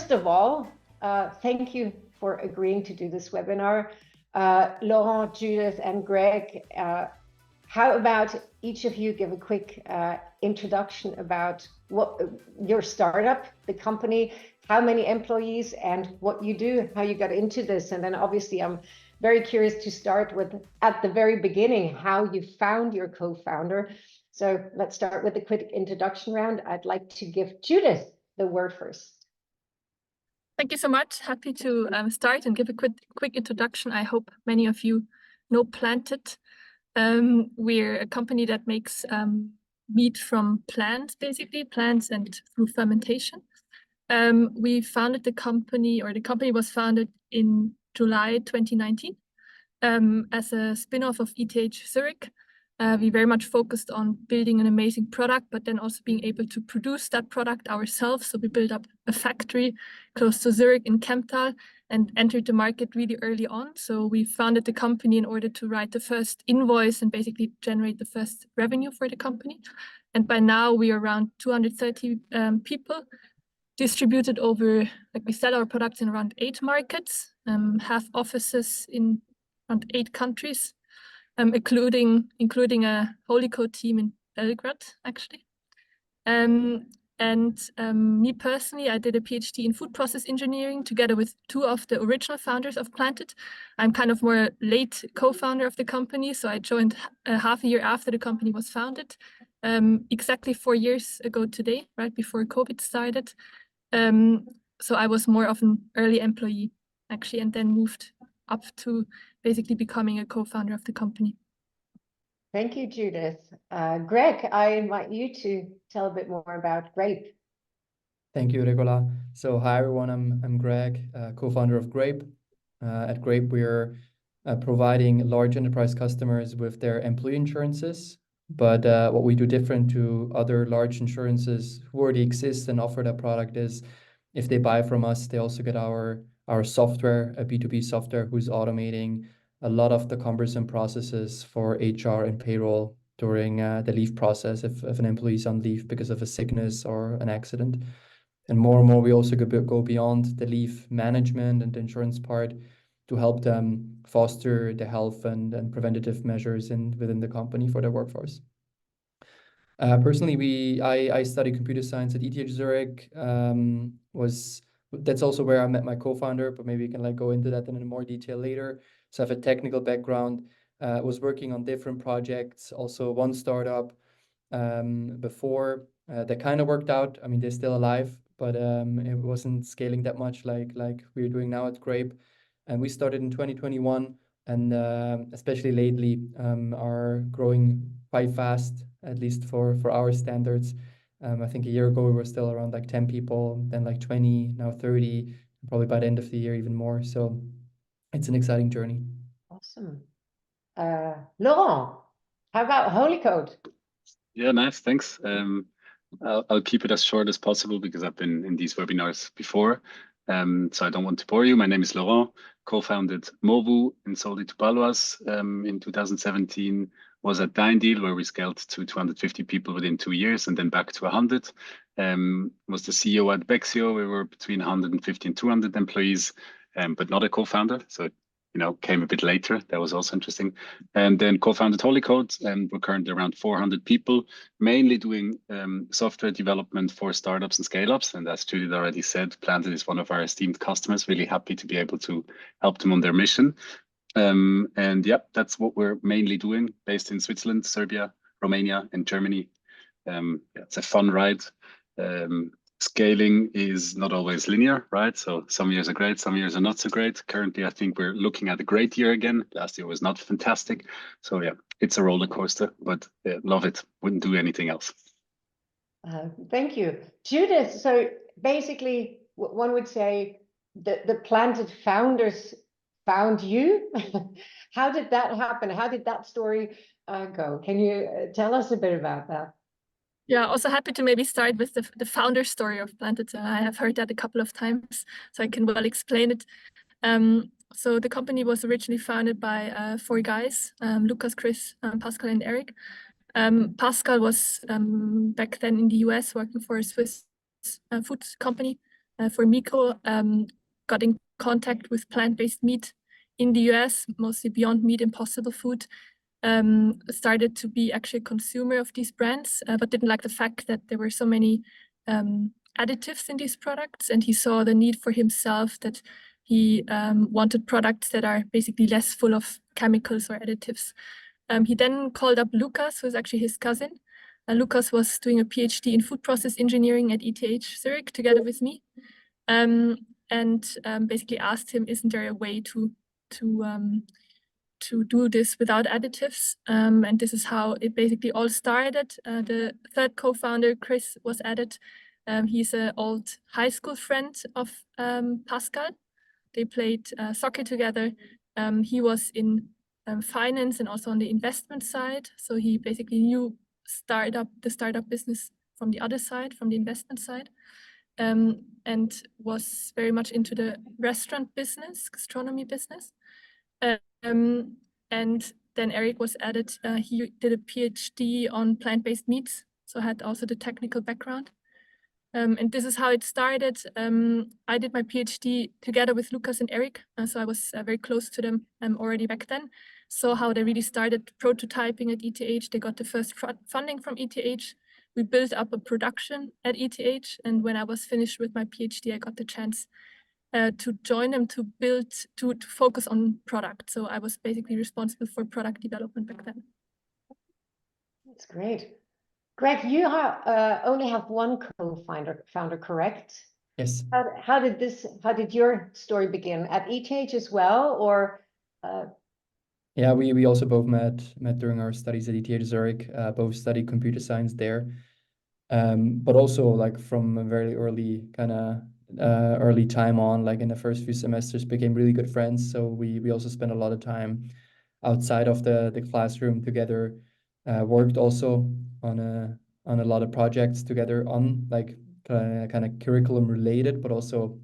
first of all, thank you for agreeing to do this webinar. Laurent, Judith, and Greg, how about each of you give a quick introduction about what your startup, the company, how many employees, and what you do, how you got into this. And then obviously I'm very curious to start with, at the very beginning, how you found your co-founder. So let's start with a quick introduction round. I'd like to give Judith the word first. Thank you so much. Happy to start and give a quick introduction. I hope many of you know Planted. We're a company that makes meat from plants, basically, plants and through fermentation. We founded the company, or the company was founded in July 2019 as a spin-off of ETH Zurich. We very much focused on building an amazing product, but then also being able to produce that product ourselves. So we built up a factory close to Zurich in Kemptal and entered the market really early on. So we founded the company in order to write the first invoice and basically generate the first revenue for the company. And by now we are around 230 people distributed over, like we sell our products in around 8 markets, have offices in around 8 countries. Including a Holycode team in Belgrade, actually. Me personally, I did a PhD in food process engineering together with 2 of the original founders of Planted. I'm kind of more late co-founder of the company, so I joined half a year after the company was founded, exactly 4 years ago today, right before COVID started. So I was more of an early employee, actually, and then moved up to basically becoming a co-founder of the company. Thank you, Judith. Greg, I invite you to tell a bit more about Grape. Thank you, Regula. So hi, everyone. I'm Greg, co-founder of Grape. At Grape, we're providing large enterprise customers with their employee insurances. But what we do different to other large insurances who already exist and offer that product is if they buy from us, they also get our software, a B2B software who's automating a lot of the cumbersome processes for HR and payroll during the leave process if an employee is on leave because of a sickness or an accident. And more, we also go beyond the leave management and the insurance part to help them foster the health and preventative measures within the company for their workforce. Personally, I studied computer science at ETH Zurich. That's also where I met my co-founder, but maybe we can go into that in more detail later. So I have a technical background, was working on different projects, also one startup before that kind of worked out. I mean, they're still alive, but it wasn't scaling that much like we're doing now at Grape. And we started in 2021 and especially lately are growing quite fast, at least for our standards. I think a year ago we were still around 10 people, then 20, now 30, probably by the end of the year even more. So it's an exciting journey. Awesome. Laurent, how about Holycode? Yeah, nice, thanks. I'll keep it as short as possible because I've been in these webinars before. So I don't want to bore you. My name is Laurent, co-founded Movu and sold it to Baloise in 2017. Was at Dine Deal where we scaled to 250 people within 2 years and then back to 100. Was the CEO at Bexio. We were between 150 and 200 employees, but not a co-founder. So, came a bit later. That was also interesting. And then co-founded Holycode, and we're currently around 400 people, mainly doing software development for startups and scale-ups. And as Judith already said, Planted is one of our esteemed customers. Really happy to be able to help them on their mission. And yeah, that's what we're mainly doing, based in Switzerland, Serbia, Romania, and Germany. It's a fun ride. Scaling is not always linear, right? So some years are great, some years are not so great. Currently, I think we're looking at a great year again. Last year was not fantastic. So yeah, it's a roller coaster, but love it. Wouldn't do anything else. Thank you. Judith, so basically one would say that the Planted founders found you. How did that happen? How did that story go? Can you tell us a bit about that? Yeah, also happy to maybe start with the founder story of Planted. I have heard that a couple of times, so I can well explain it. So the company was originally founded by 4 guys, Lucas, Chris, Pascal, and Eric. Pascal was back then in the US working for a Swiss food company. for Miko, got in contact with plant-based meat in the US, mostly Beyond Meat, Impossible Food, started to be actually a consumer of these brands, but didn't like the fact that there were so many additives in these products, and he saw the need for himself that he wanted products that are basically less full of chemicals or additives. He then called up Lucas, who is actually his cousin. Lucas was doing a PhD in food process engineering at ETH Zurich together with me, and basically asked him, isn't there a way to do this without additives? And this is how it basically all started. The third co-founder, Chris, was added. He's an old high school friend of Pascal. They played soccer together. He was in finance and also on the investment side. So he basically knew the startup business from the other side, from the investment side, and was very much into the restaurant business, gastronomy business. And then Eric was added. He did a PhD on plant-based meats, so had also the technical background. And this is how it started. I did my PhD together with Lucas and Eric, so I was very close to them already back then. So how they really started prototyping at ETH. They got the first funding from ETH. We built up a production at ETH, and when I was finished with my PhD, I got the chance to join them to build, to focus on product. So I was basically responsible for product development back then. That's great. Greg, you only have one co-founder, correct? Yes. How did your story begin? At ETH as well, or? Yeah, we also both met during our studies at ETH Zurich. Both studied computer science there, but also like from a very early early time on, like in the first few semesters, became really good friends. So we also spent a lot of time outside of the classroom together. Worked also on a lot of projects together on like kind of curriculum related, but also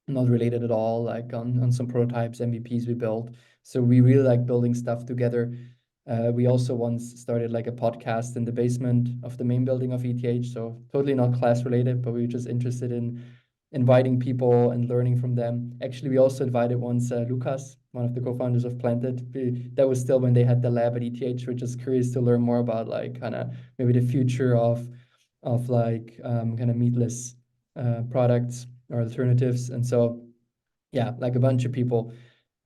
not related at all, like on some prototypes, MVPs we built. So we really like building stuff together. We also once started like a podcast in the basement of the main building of ETH. So totally not class related, but we were just interested in inviting people and learning from them. Actually, we also invited once Lucas, one of the co-founders of Planted. That was still when they had the lab at ETH. We're just curious to learn more about like kind of maybe the future of like kind of meatless products or alternatives. And so, yeah, like a bunch of people.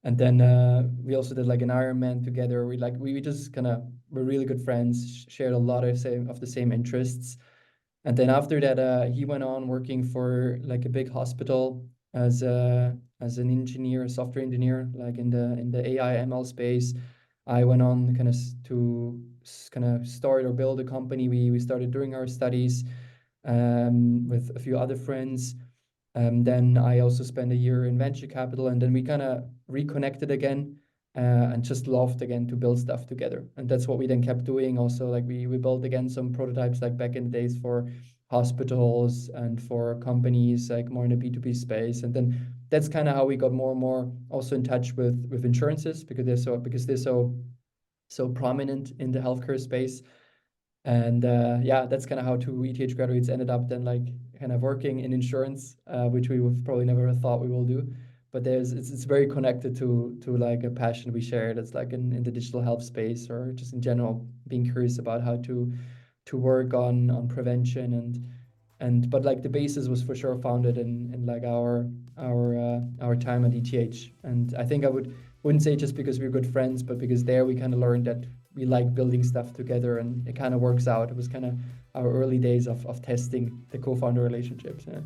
And then we also did like an Ironman together. We just kind of were really good friends, shared a lot of the same interests. And then after that, he went on working for like a big hospital as an engineer, a software engineer, like in the AI ML space. I went on to start or build a company. We started during our studies with a few other friends. Then I also spent a year in venture capital, and then we kind of reconnected again and just loved again to build stuff together. And that's what we then kept doing. Also, like we built again some prototypes like back in the days for hospitals and for companies, like more in the B2B space. And then that's kind of how we got more and more also in touch with insurances, because they're so prominent in the healthcare space. And yeah, that's kind of how two ETH graduates ended up then like kind of working in insurance, which we would probably never thought we will do. But it's very connected to like a passion we share that's like in the digital health space, or just in general being curious about how to work on prevention but like the basis was for sure founded in like our time at ETH. And I think I wouldn't say just because we're good friends, but because there we kind of learned that we like building stuff together, and it kind of works out. It was kind of our early days of testing the co-founder relationships. Yeah.